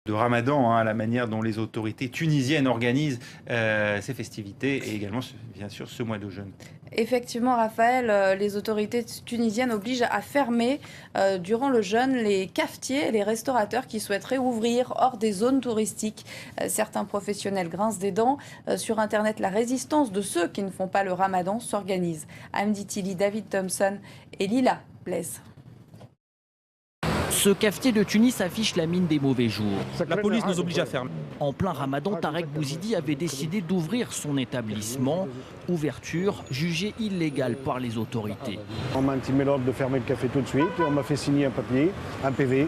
de Ramadan, hein, la manière dont les autorités tunisiennes organisent ces festivités et également, bien sûr, ce mois de jeûne. Effectivement, Raphaël, les autorités tunisiennes obligent à fermer durant le jeûne les cafetiers et les restaurateurs qui souhaiteraient ouvrir hors des zones touristiques. Certains professionnels grincent des dents. Sur Internet, la résistance de ceux qui ne font pas le ramadan s'organise. Hamdi Tili, David Thompson et Lila Blaise. Ce cafetier de Tunis affiche la mine des mauvais jours. La police nous oblige à fermer. En plein ramadan, Tarek Bouzidi avait décidé d'ouvrir son établissement. Ouverture jugée illégale par les autorités. On m'a intimé l'ordre de fermer le café tout de suite et on m'a fait signer un papier, un PV,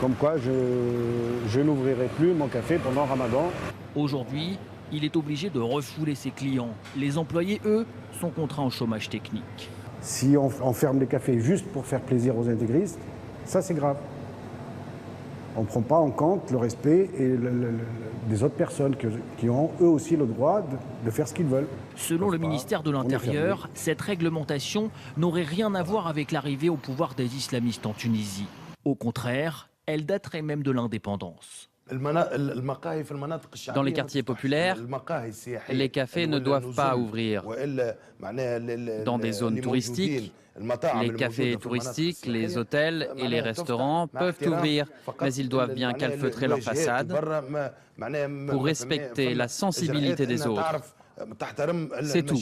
comme quoi je n'ouvrirai plus mon café pendant Ramadan. Aujourd'hui, il est obligé de refouler ses clients. Les employés, eux, sont contraints au chômage technique. Si on ferme les cafés juste pour faire plaisir aux intégristes, ça c'est grave. On ne prend pas en compte le respect des autres personnes qui ont eux aussi le droit de faire ce qu'ils veulent. Selon le ministère de l'Intérieur, cette réglementation n'aurait rien à voir avec l'arrivée au pouvoir des islamistes en Tunisie. Au contraire, elle daterait même de l'indépendance. Dans les quartiers populaires, les cafés ne doivent pas ouvrir. Dans des zones touristiques, les cafés touristiques, les hôtels et les restaurants peuvent ouvrir, mais ils doivent bien calfeutrer leur façade pour respecter la sensibilité des autres. C'est tout.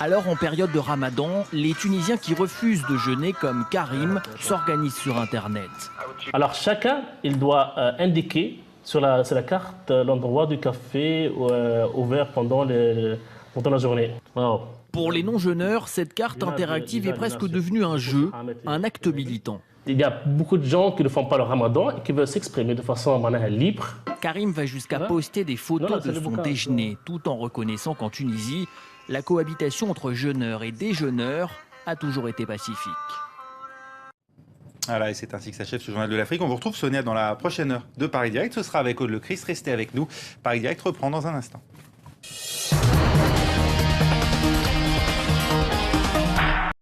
Alors en période de Ramadan, les Tunisiens qui refusent de jeûner comme Karim s'organisent sur Internet. Alors chacun, il doit indiquer sur la carte l'endroit du café ouvert pendant la journée. Wow. Pour les non-jeûneurs, cette carte interactive est presque devenue un jeu, un acte militant. Il y a beaucoup de gens qui ne font pas le ramadan et qui veulent s'exprimer de façon libre. Karim va jusqu'à poster des photos de son déjeuner, tout en reconnaissant qu'en Tunisie, la cohabitation entre jeûneurs et déjeuneurs a toujours été pacifique. Voilà, et c'est ainsi que s'achève ce journal de l'Afrique. On vous retrouve, Sonia, dans la prochaine heure de Paris Direct. Ce sera avec Aude Lechrist. Restez avec nous. Paris Direct reprend dans un instant.